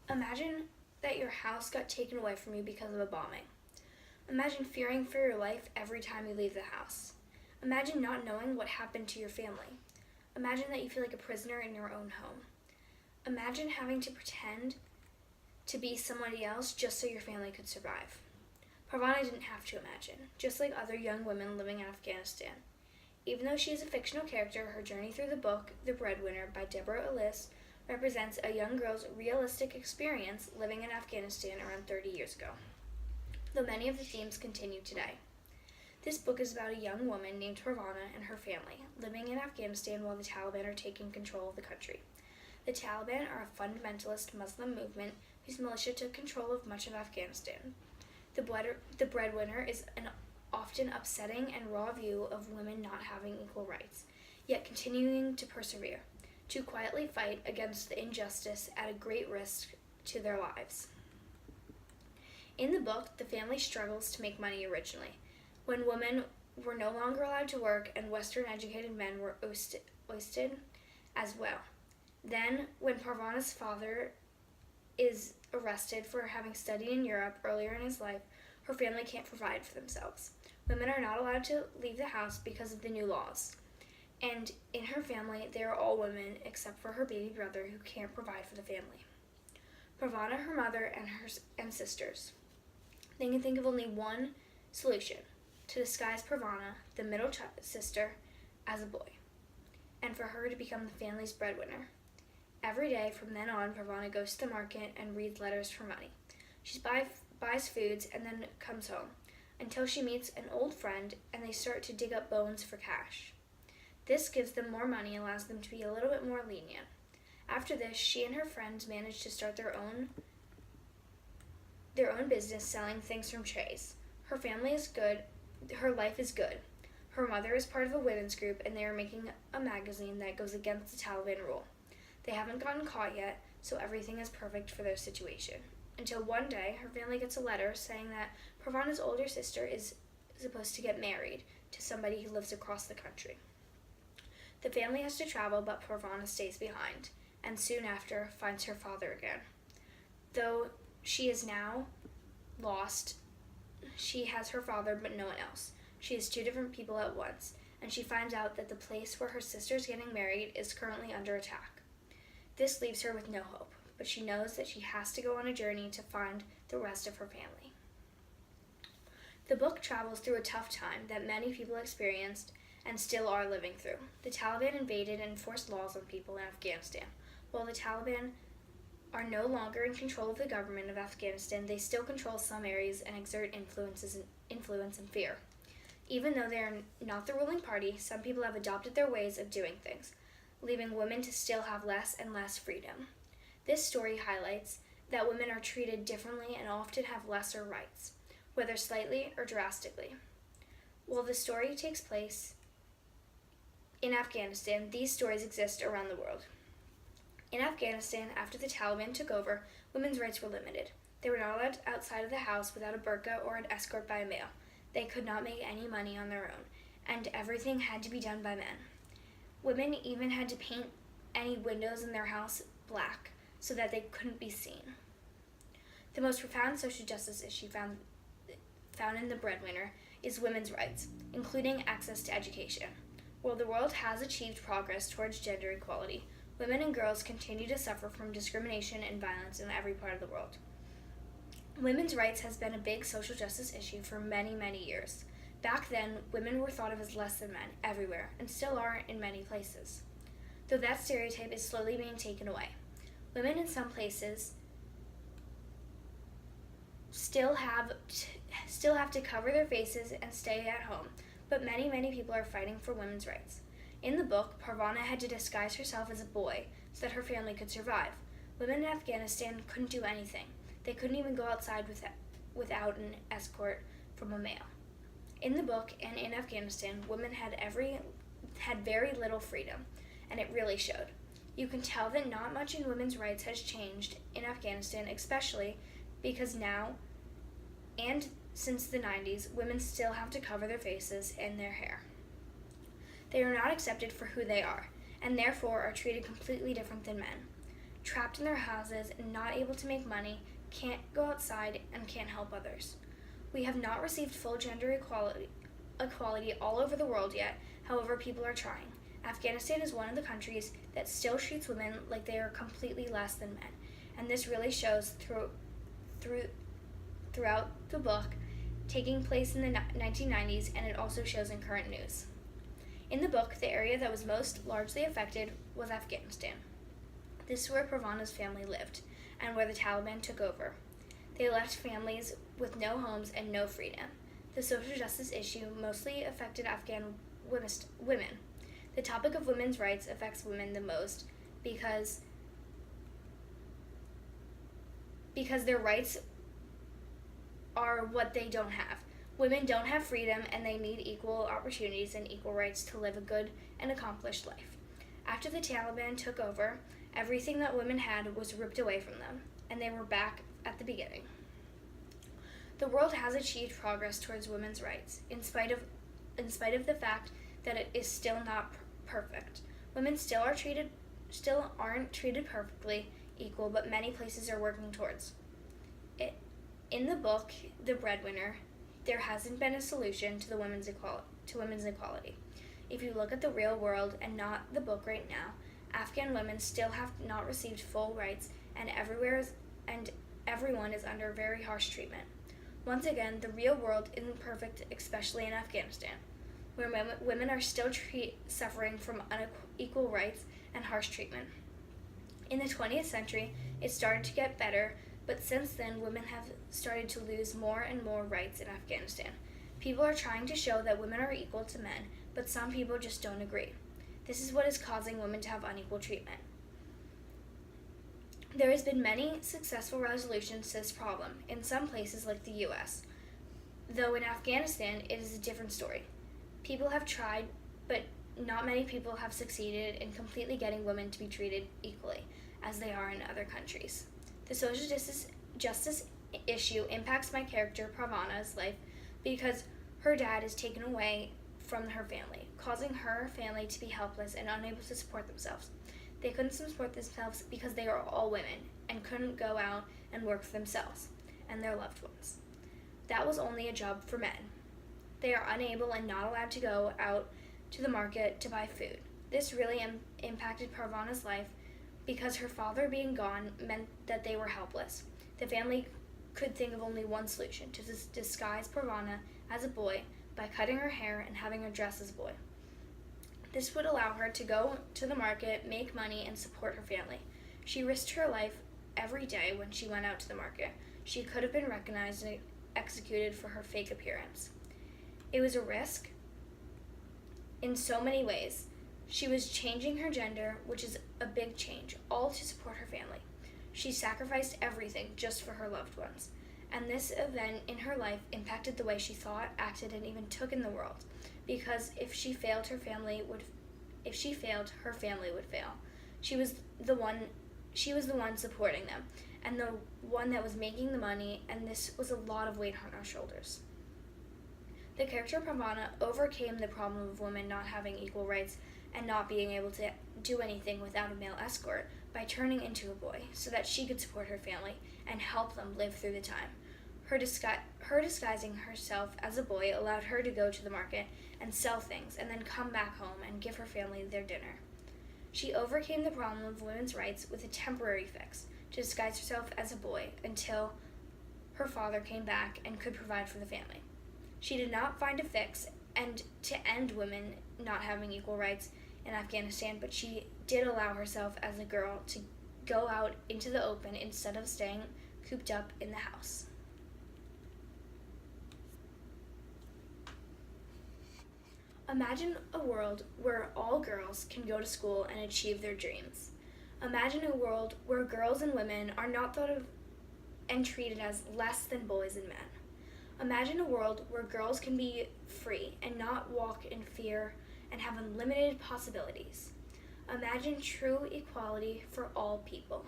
Imagine that your house got taken away from you because of a bombing. Imagine fearing for your life every time you leave the house. Imagine not knowing what happened to your family. Imagine that you feel like a prisoner in your own home. Imagine having to pretend to be somebody else just so your family could survive. Parvana didn't have to imagine, just like other young women living in Afghanistan. Even though she is a fictional character, her journey through the book, The Breadwinner by Deborah Ellis, represents a young girl's realistic experience living in Afghanistan around 30 years ago, though many of the themes continue today. This book is about a young woman named Parvana and her family, living in Afghanistan while the Taliban are taking control of the country. The Taliban are a fundamentalist Muslim movement whose militia took control of much of Afghanistan. The Breadwinner is an often upsetting and raw view of women not having equal rights, yet continuing to persevere, to quietly fight against the injustice at a great risk to their lives. In the book, the family struggles to make money originally, when women were no longer allowed to work and Western-educated men were ousted as well. Then, when Parvana's father is arrested for having studied in Europe earlier in his life, her family can't provide for themselves. Women are not allowed to leave the house because of the new laws. And in her family, they are all women except for her baby brother who can't provide for the family. Parvana, her mother, and sisters. They can think of only one solution: to disguise Parvana, the middle sister, as a boy, and for her to become the family's breadwinner. Every day from then on, Parvana goes to the market and reads letters for money. She buys foods and then comes home, until she meets an old friend and they start to dig up bones for cash. This gives them more money and allows them to be a little bit more lenient. After this, she and her friends manage to start their own business selling things from trays. Her family is good. Her life is good. Her mother is part of a women's group and they are making a magazine that goes against the Taliban rule. They haven't gotten caught yet, so everything is perfect for their situation. Until one day, her family gets a letter saying that Parvana's older sister is supposed to get married to somebody who lives across the country. The family has to travel, but Parvana stays behind, and soon after finds her father again. Though she is now lost, she has her father but no one else. She is two different people at once, and she finds out that the place where her sister is getting married is currently under attack. This leaves her with no hope, but she knows that she has to go on a journey to find the rest of her family. The book travels through a tough time that many people experienced and still are living through. The Taliban invaded and enforced laws on people in Afghanistan. While the Taliban are no longer in control of the government of Afghanistan, they still control some areas and exert influence and fear. Even though they are not the ruling party, some people have adopted their ways of doing things, leaving women to still have less and less freedom. This story highlights that women are treated differently and often have lesser rights, whether slightly or drastically. While the story takes place in Afghanistan, these stories exist around the world. In Afghanistan, after the Taliban took over, women's rights were limited. They were not allowed outside of the house without a burqa or an escort by a male. They could not make any money on their own, and everything had to be done by men. Women even had to paint any windows in their house black so that they couldn't be seen. The most profound social justice issue found in The Breadwinner is women's rights, including access to education. While the world has achieved progress towards gender equality, women and girls continue to suffer from discrimination and violence in every part of the world. Women's rights has been a big social justice issue for many, many years. Back then, women were thought of as less than men everywhere, and still are in many places. Though that stereotype is slowly being taken away. Women in some places still have to cover their faces and stay at home, but many, many people are fighting for women's rights. In the book, Parvana had to disguise herself as a boy so that her family could survive. Women in Afghanistan couldn't do anything. They couldn't even go outside without an escort from a male. In the book and in Afghanistan, women had very little freedom, and it really showed. You can tell that not much in women's rights has changed in Afghanistan, especially because now, and since the 90s, women still have to cover their faces and their hair. They are not accepted for who they are, and therefore are treated completely different than men. trapped in their houses and not able to make money, can't go outside, and can't help others. We have not received full gender equality all over the world yet, however, people are trying. Afghanistan is one of the countries that still treats women like they are completely less than men, and this really shows throughout the book, taking place in the 1990s, and it also shows in current news. In the book, the area that was most largely affected was Afghanistan. This is where Pravana's family lived, and where the Taliban took over. They left families with no homes and no freedom. The social justice issue mostly affected Afghan women. The topic of women's rights affects women the most because their rights are what they don't have. Women don't have freedom, and they need equal opportunities and equal rights to live a good and accomplished life. After the Taliban took over, everything that women had was ripped away from them, and they were back at the beginning. The world has achieved progress towards women's rights, in spite of the fact that it is still not perfect. Women still aren't treated perfectly equal, but many places are working towards it. In the book, The Breadwinner, there hasn't been a solution to women's equality. If you look at the real world and not the book right now, Afghan women still have not received full rights, and everyone is under very harsh treatment. Once again, the real world isn't perfect, especially in Afghanistan, where women are still suffering from unequal rights and harsh treatment. In the 20th century, it started to get better, but since then, women have started to lose more and more rights in Afghanistan. People are trying to show that women are equal to men, but some people just don't agree. This is what is causing women to have unequal treatment. There has been many successful resolutions to this problem in some places like the US, though in Afghanistan it is a different story. People have tried, but not many people have succeeded in completely getting women to be treated equally as they are in other countries. The social justice issue impacts my character Pravana's life because her dad is taken away from her family, causing her family to be helpless and unable to support themselves. They couldn't support themselves because they are all women and couldn't go out and work for themselves and their loved ones. That was only a job for men. They are unable and not allowed to go out to the market to buy food. This really impacted Pravana's life because her father being gone meant that they were helpless. The family could think of only one solution: to disguise Pravana as a boy by cutting her hair and having her dress as a boy. This would allow her to go to the market, make money, and support her family. She risked her life every day when she went out to the market. She could have been recognized and executed for her fake appearance. It was a risk in so many ways. She was changing her gender, which is a big change, all to support her family. She sacrificed everything just for her loved ones. And this event in her life impacted the way she thought, acted, and even took in the world. Because if she failed, her family would fail. She was the one supporting them, and the one that was making the money, and this was a lot of weight on her shoulders. The character Pravana overcame the problem of women not having equal rights and not being able to do anything without a male escort by turning into a boy so that she could support her family and help them live through the time. Her disguising herself as a boy allowed her to go to the market and sell things and then come back home and give her family their dinner. She overcame the problem of women's rights with a temporary fix to disguise herself as a boy until her father came back and could provide for the family. She did not find a fix and to end women not having equal rights in Afghanistan, but she did allow herself as a girl to go out into the open instead of staying cooped up in the house. Imagine a world where all girls can go to school and achieve their dreams. Imagine a world where girls and women are not thought of and treated as less than boys and men. Imagine a world where girls can be free and not walk in fear and have unlimited possibilities. Imagine true equality for all people.